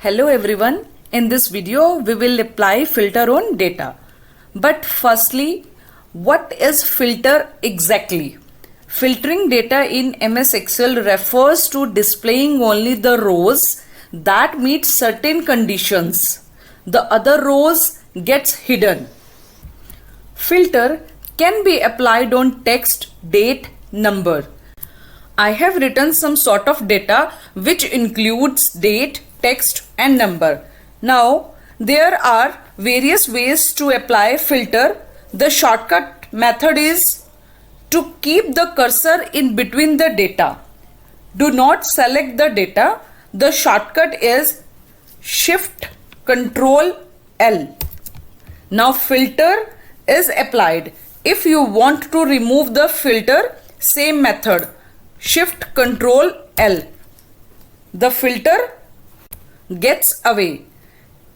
Hello everyone, in this video we will apply filter on data. But firstly, what is filter exactly? Filtering data in MS Excel refers to displaying only the rows that meet certain conditions. The other rows gets hidden. Filter can be applied on text, date, number. I have written some sort of data which includes date, text and number. Now there are various ways to apply filter. The shortcut method is to keep the cursor in between the data. Do not select the data. The shortcut is Shift Control L. Now filter is applied. If you want to remove the filter, same method, Shift Control L. The filter gets away.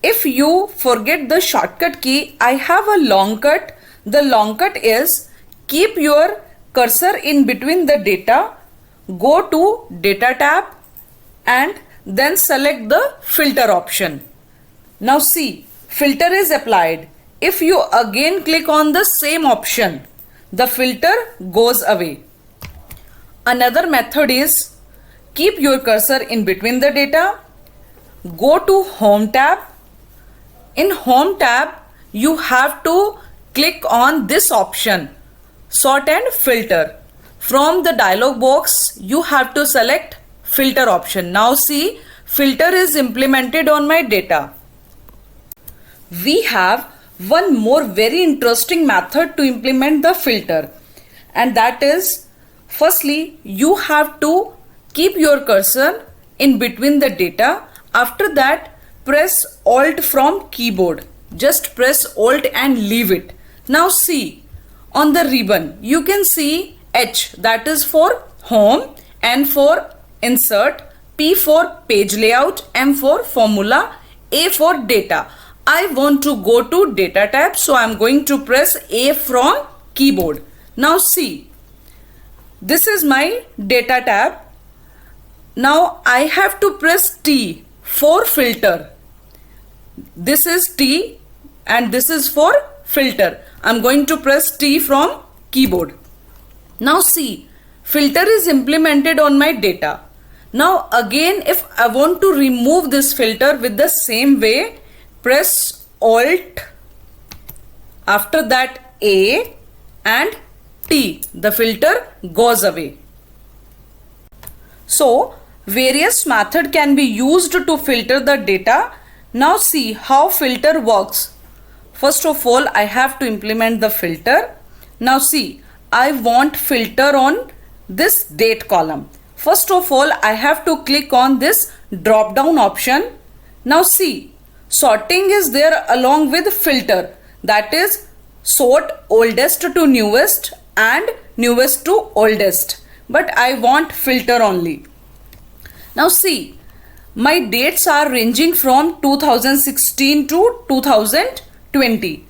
If you forget the shortcut key, I have a long cut. The long cut is keep your cursor in between the data, go to data tab and then select the filter option. Now see, filter is applied. If you again click on the same option, the filter goes away. Another method is keep your cursor in between the data, go to Home tab. In Home tab, you have to click on this option, Sort and Filter. From the dialog box, you have to select Filter option. Now see, filter is implemented on my data. We have one more very interesting method to implement the filter, and that is, firstly, you have to keep your cursor in between the data. After that, press Alt from keyboard. Just press Alt and leave it. Now see, on the ribbon, you can see H, that is for Home, N for Insert, P for Page Layout, M for Formula, A for Data. I want to go to Data tab, so I am going to press A from keyboard. Now see, this is my Data tab. Now I have to press T for filter. This is T and this is for filter. I'm going to press T from keyboard. Now see, filter is implemented on my data. Now again, if I want to remove this filter with the same way, press Alt, after that A and T. The filter goes away. So various method can be used to filter the data. Now see how filter works. First of all, I have to implement the filter. Now see, I want filter on this date column. First of all, I have to click on this drop down option. Now see, sorting is there along with filter, that is sort oldest to newest and newest to oldest, but I want filter only. Now see, my dates are ranging from 2016 to 2020.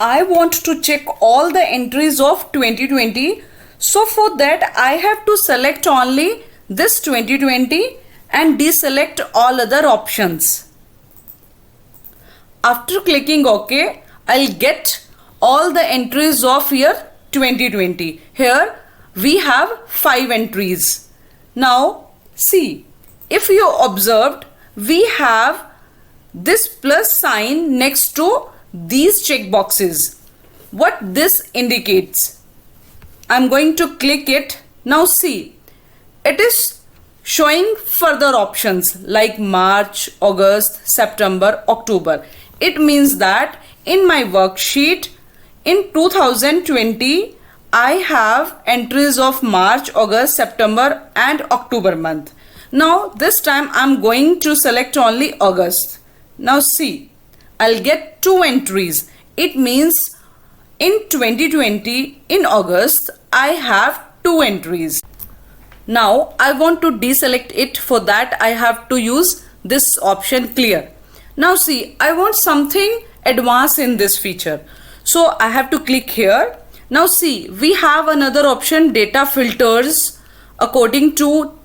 I want to check all the entries of 2020. So for that, I have to select only this 2020 and deselect all other options. After clicking OK, I'll get all the entries of year 2020. Here we have 5 entries. Now see, if you observed, we have this plus sign next to these check boxes. What this indicates? I'm going to click it. Now see, it is showing further options like March, August, September, October. It means that in my worksheet in 2020, I have entries of March, August, September and October month. Now this time I'm going to select only August. Now see, I'll get 2 entries. It means in 2020, in August, I have 2 entries. Now I want to deselect it. For that, I have to use this option clear. Now see, I want something advanced in this feature. So I have to click here. Now see, we have another option, data filters according to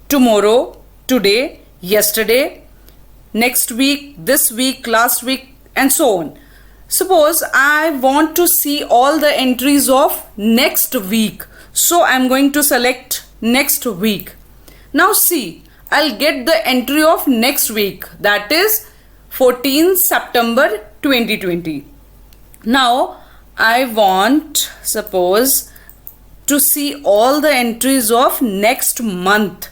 tomorrow, today, yesterday, next week, this week, last week, and so on. Suppose I want to see all the entries of next week. So I'm going to select next week. Now see, I'll get the entry of next week, that is 14 September 2020. Now I want, suppose, to see all the entries of next month.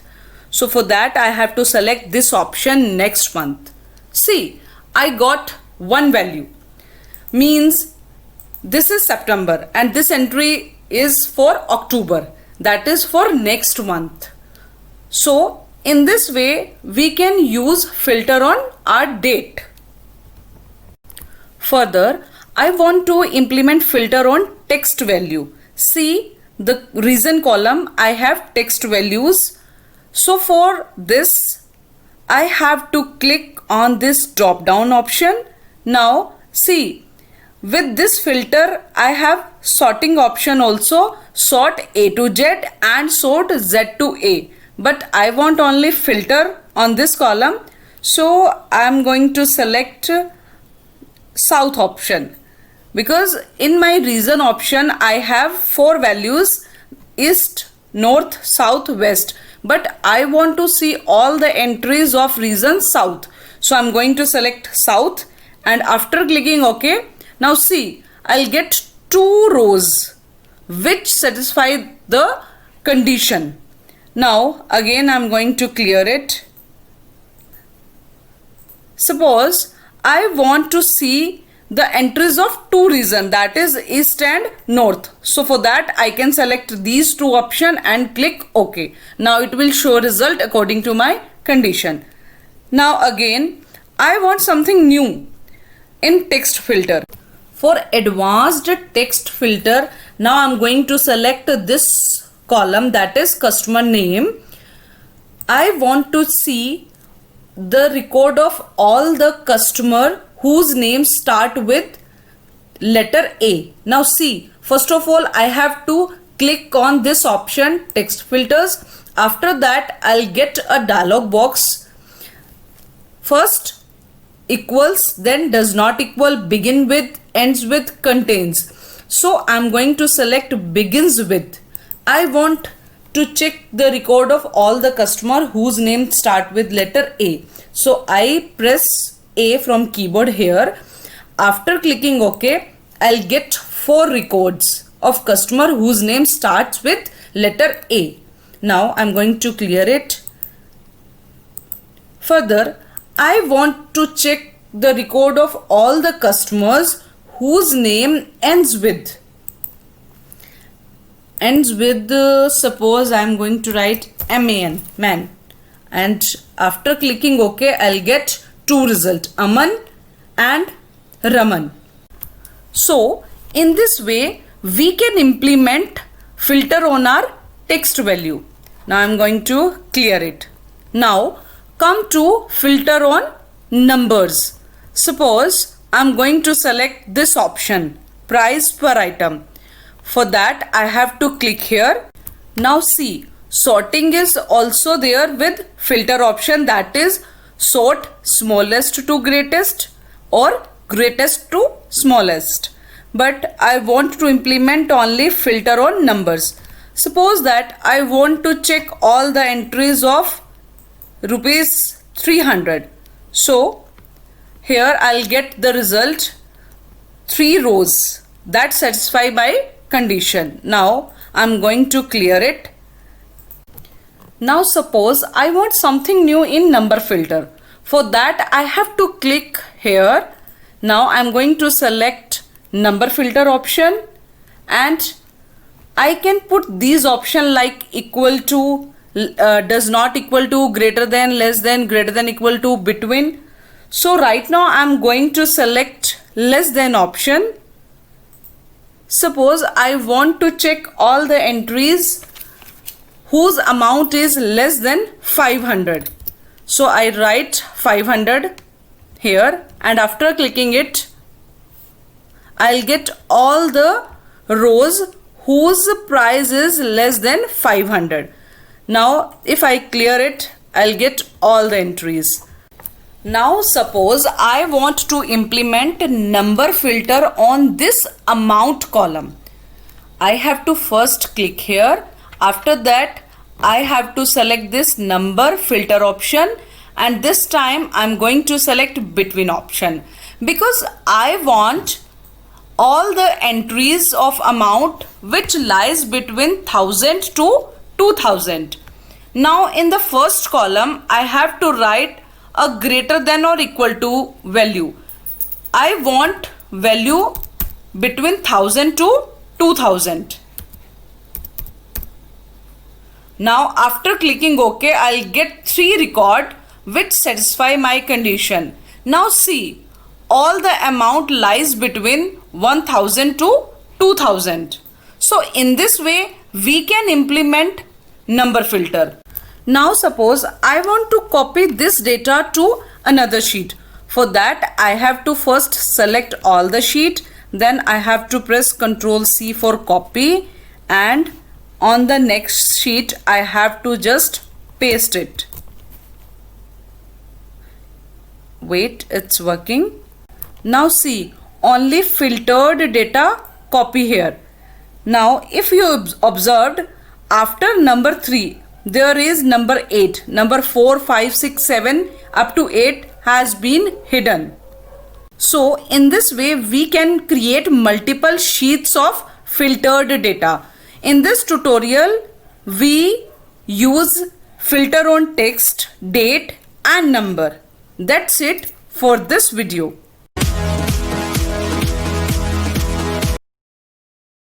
So for that I have to select this option, next month. See, I got one value, means this is September and this entry is for October, that is for next month. So in this way we can use filter on our date. Further, I want to implement filter on text value. See, the reason column I have text values. So for this I have to click on this drop down option. Now see, with this filter I have sorting option also, sort A to Z and sort Z to A, but I want only filter on this column, so I am going to select south option, because in my region option I have 4 values, east, north, south, west, but I want to see all the entries of region south, so I'm going to select south, and after clicking OK, now see, I'll get 2 rows which satisfy the condition. Now again I'm going to clear it. Suppose I want to see the entries of 2 regions, that is east and north. So for that I can select these 2 options and click OK. Now it will show result according to my condition. Now again I want something new in text filter. For advanced text filter, now I'm going to select this column, that is customer name. I want to see the record of all the customer whose names start with letter A. Now see, first of all I have to click on this option, text filters. After that I'll get a dialog box. First equals, then does not equal, begin with, ends with, contains. So I'm going to select begins with. I want to check the record of all the customer whose name start with letter A. So I press A from keyboard here. After clicking OK, I'll get 4 records of customer whose name starts with letter A. Now I'm going to clear it. Further, I want to check the record of all the customers whose name ends with suppose I am going to write MAN, man, and after clicking OK, I'll get 2 results, Aman and Raman. So in this way we can implement filter on our text value. Now I'm going to clear it. Now come to filter on numbers. Suppose I'm going to select this option, price per item. For that I have to click here. Now see, sorting is also there with filter option, that is sort smallest to greatest or greatest to smallest. But I want to implement only filter on numbers. Suppose that I want to check all the entries of rupees 300. So here I'll get the result 3 rows that satisfy my condition. Now I'm going to clear it. Now suppose I want something new in number filter. For that I have to click here. Now I'm going to select number filter option, and I can put these options like equal to, does not equal to, greater than, less than, greater than, equal to, between. So right now I'm going to select less than option. Suppose I want to check all the entries whose amount is less than 500. So I write 500 here, and after clicking it I'll get all the rows whose price is less than 500. Now if I clear it, I'll get all the entries. Now suppose I want to implement a number filter on this amount column. I have to first click here. After that, I have to select this number filter option, and this time I'm going to select between option because I want all the entries of amount which lies between 1000 to 2000. Now in the first column I have to write a greater than or equal to value. I want value between 1000 to 2000. Now after clicking OK, I'll get 3 record which satisfy my condition. Now see, all the amount lies between 1000 to 2000. So in this way we can implement number filter. Now suppose I want to copy this data to another sheet. For that I have to first select all the sheet, then I have to press Ctrl C for copy, and on the next sheet I have to just paste it. Wait, it's working. Now see, only filtered data copy here. Now if you observed, after number 3 there is number 8, number 4, 5, 6, 7 up to 8 has been hidden. So in this way we can create multiple sheets of filtered data. In this tutorial we use filter on text, date and number. That's it for this video.